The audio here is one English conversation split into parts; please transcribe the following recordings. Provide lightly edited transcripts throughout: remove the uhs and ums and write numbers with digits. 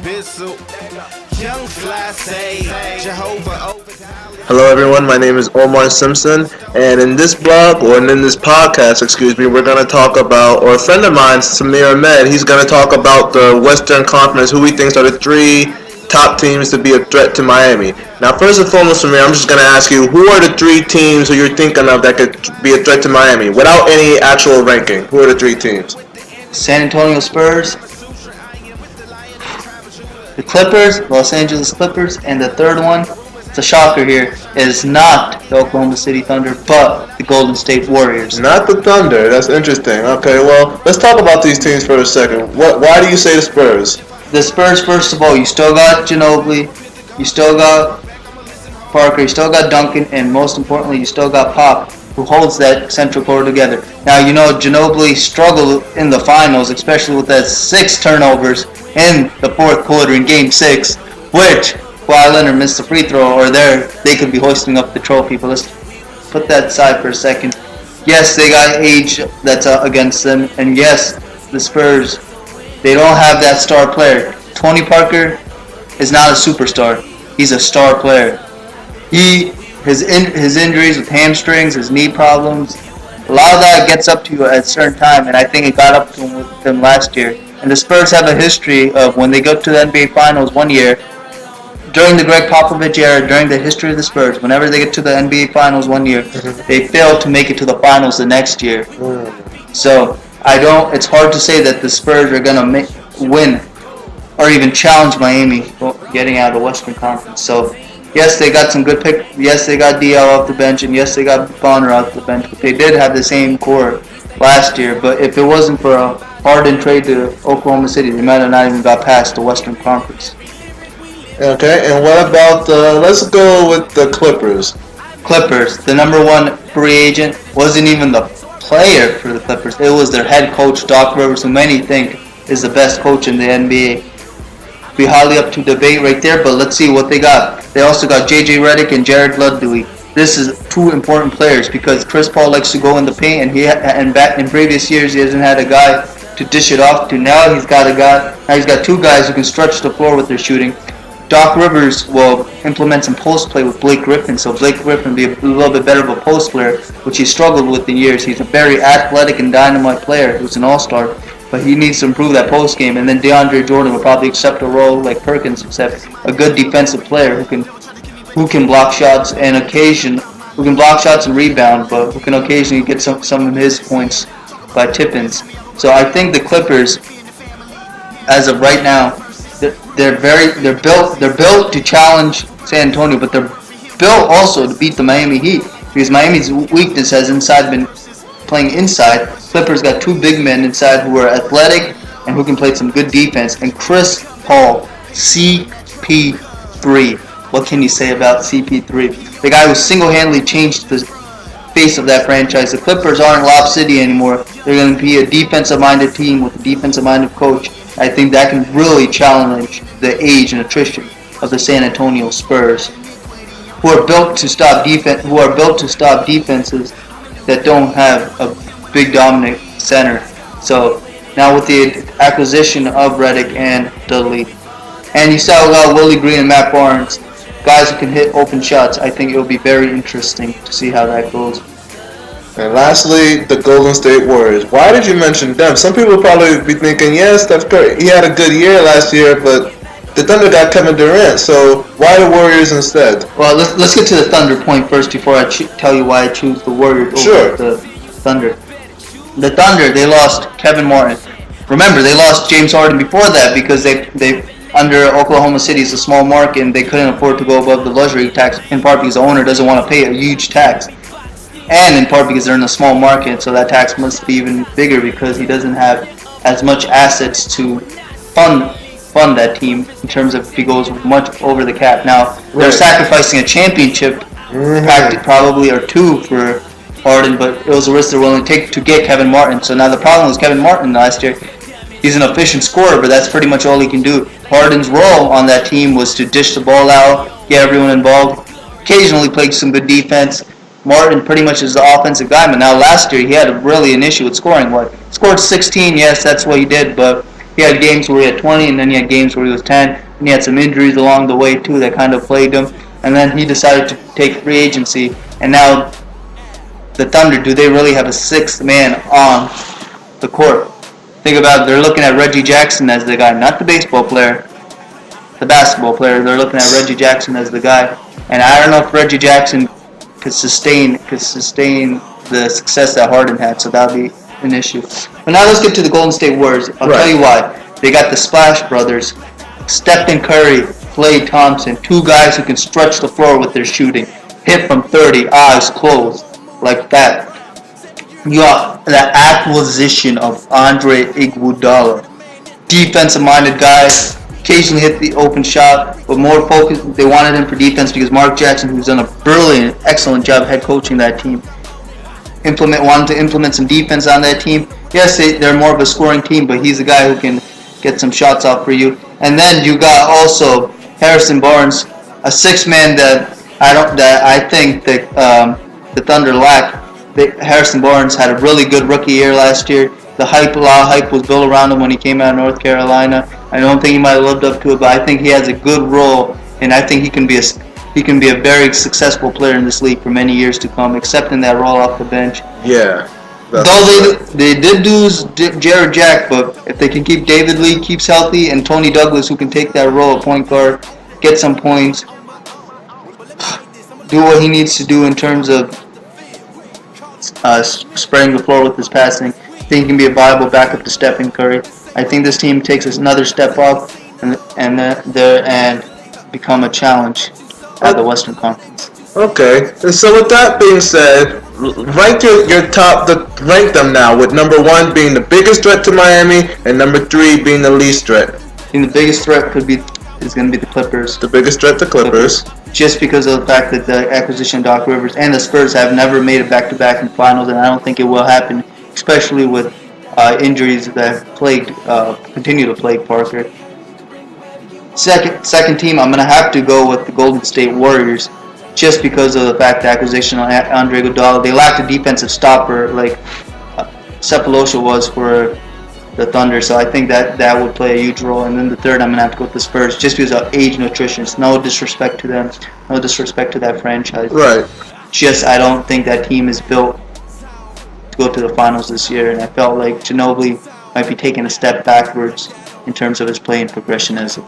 Hello everyone, my name is Omar Simpson, and in this blog, or in this podcast, we're going to talk about, or a friend of mine, Samir Ahmed, he's going to talk about the Western Conference, who he thinks are the three top teams to be a threat to Miami. Now, first and foremost, Samir, I'm just going to ask you, who are the three teams who you're thinking of that could be a threat to Miami, without any actual ranking? Who are the three teams? San Antonio Spurs, the Clippers, Los Angeles Clippers, and the third one, it's a shocker here, is not the Oklahoma City Thunder, but the Golden State Warriors. Not the Thunder. That's interesting. Okay, well, let's talk about these teams for a second. Why do you say the Spurs? The Spurs, first of all, you still got Ginobili, you still got Parker, you still got Duncan, and most importantly, you still got Pop, who holds that central core together. Now, you know, Ginobili struggled in the finals, especially with that 6 turnovers in the fourth quarter in Game 6, which Kawhi Leonard missed the free throw, or they could be hoisting up the trophy. But let's put that aside for a second. Yes, they got age that's against them, and yes, the Spurs, they don't have that star player. Tony Parker is not a superstar. He's a star player. His injuries with hamstrings, his knee problems, a lot of that gets up to you at a certain time, and I think it got up to him with them last year. And the Spurs have a history of when they go to the NBA Finals one year, during the Greg Popovich era, during the history of the Spurs, whenever they get to the NBA Finals one year, they fail to make it to the Finals the next year. So it's hard to say that the Spurs are going to win or even challenge Miami getting out of the Western Conference. So yes, they got some good picks. Yes, they got DL off the bench, and yes, they got Bonner off the bench. But they did have the same core last year. But if it wasn't for a Harden trade to Oklahoma City, they might have not even got past the Western Conference. Okay, and what about let's go with the Clippers. Clippers, the number one free agent, wasn't even the player for the Clippers. It was their head coach, Doc Rivers, who many think is the best coach in the NBA. Be highly up to debate right there, but let's see what they got. They also got J.J. Redick and Jared Ludwig. This is two important players because Chris Paul likes to go in the paint, and back in previous years he hasn't had a guy to dish it off to. Now he's got two guys who can stretch the floor with their shooting. Doc Rivers will implement some post play with Blake Griffin, so Blake Griffin will be a little bit better of a post player, which he struggled with in years. He's a very athletic and dynamite player who's an all-star, but he needs to improve that post game. And then DeAndre Jordan will probably accept a role like Perkins, except a good defensive player who can block shots and rebound, but who can occasionally get some of his points by tip-ins. So I think the Clippers, as of right now, they're built to challenge San Antonio, but they're built also to beat the Miami Heat, because Miami's weakness has been playing inside. Clippers got two big men inside who are athletic and who can play some good defense. And Chris Paul, CP3. What can you say about CP3? The guy who single-handedly changed the face of that franchise. The Clippers aren't Lob City anymore. They're going to be a defensive-minded team with a defensive-minded coach. I think that can really challenge the age and attrition of the San Antonio Spurs, who are built to stop defenses that don't have a big dominant center. So now with the acquisition of Redick and Dudley, and you still got Willie Green and Matt Barnes, guys who can hit open shots, I think it will be very interesting to see how that goes. And lastly, the Golden State Warriors. Why did you mention them? Some people will probably be thinking, yes, Steph Curry, he had a good year last year, but the Thunder got Kevin Durant, so why the Warriors instead? Well, let's get to the Thunder point first before I tell you why I choose the Warriors over the Thunder. The Thunder, they lost Kevin Martin. Remember, they lost James Harden before that because they under Oklahoma City is a small market and they couldn't afford to go above the luxury tax, in part because the owner doesn't want to pay a huge tax. And in part because they're in a small market, so that tax must be even bigger because he doesn't have as much assets to fund that team in terms of if he goes much over the cap. Now, they're sacrificing a championship, probably, or two for Harden, but it was a risk they're willing to take to get Kevin Martin. So now the problem was Kevin Martin last year. He's an efficient scorer, but that's pretty much all he can do. Harden's role on that team was to dish the ball out, get everyone involved, occasionally play some good defense. Martin pretty much is the offensive guy, but now last year he had really an issue with scoring. He scored 16, yes, that's what he did, but He had games where he had 20, and then he had games where he was 10, and he had some injuries along the way too that kind of plagued him. And then he decided to take free agency, and now the Thunder, do they really have a sixth man on the court? Think about it, they're looking at Reggie Jackson as the guy, not the baseball player, the basketball player. They're looking at Reggie Jackson as the guy, and I don't know if Reggie Jackson could sustain the success that Harden had, so that'll be an issue. But now let's get to the Golden State Warriors. I'll tell you why. They got the Splash Brothers, Stephen Curry, Klay Thompson, two guys who can stretch the floor with their shooting, hit from 30, eyes closed, like that. You got the acquisition of Andre Iguodala, defensive-minded guy, occasionally hit the open shot, but more focused. They wanted him for defense because Mark Jackson, who's done a brilliant, excellent job head coaching that team, wanted to implement some defense on that team. Yes, they're more of a scoring team, but he's a guy who can get some shots off for you. And then you got also Harrison Barnes, a six-man that I think that the Thunder lack. Harrison Barnes had a really good rookie year last year. A lot of hype was built around him when he came out of North Carolina. I don't think he might have lived up to it, but I think he has a good role, and I think he can be a very successful player in this league for many years to come, accepting that role off the bench. Yeah. Though they did lose Jared Jack, but if they can keep David Lee keeps healthy and Tony Douglas, who can take that role at point guard, get some points, do what he needs to do in terms of spreading the floor with his passing, I think he can be a viable backup to Stephen Curry. I think this team takes another step up and become a challenge at the Western Conference. Okay, and so with that being said, rank them now, with number 1 being the biggest threat to Miami and number 3 being the least threat. I think the biggest threat is going to be the Clippers. The biggest threat to Clippers. Just because of the fact that the acquisition of Doc Rivers and the Spurs have never made it back-to-back in finals, and I don't think it will happen, especially with injuries that continue to plague Parker. Second team, I'm going to have to go with the Golden State Warriors, just because of the fact the acquisition of Andre Iguodala. They lacked a defensive stopper like Cephalosha was for the Thunder, so I think that would play a huge role. And then the third, I'm going to have to go with the Spurs, just because of age nutrition. No disrespect to them, no disrespect to that franchise. Right. Just I don't think that team is built to go to the finals this year, and I felt like Ginobili might be taking a step backwards in terms of his playing progression as a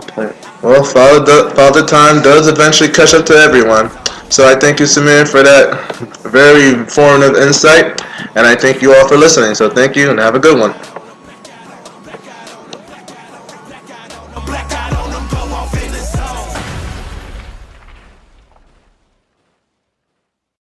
player. Well, Father Time does eventually catch up to everyone. So I thank you, Samir, for that very informative insight, and I thank you all for listening. So thank you, and have a good one.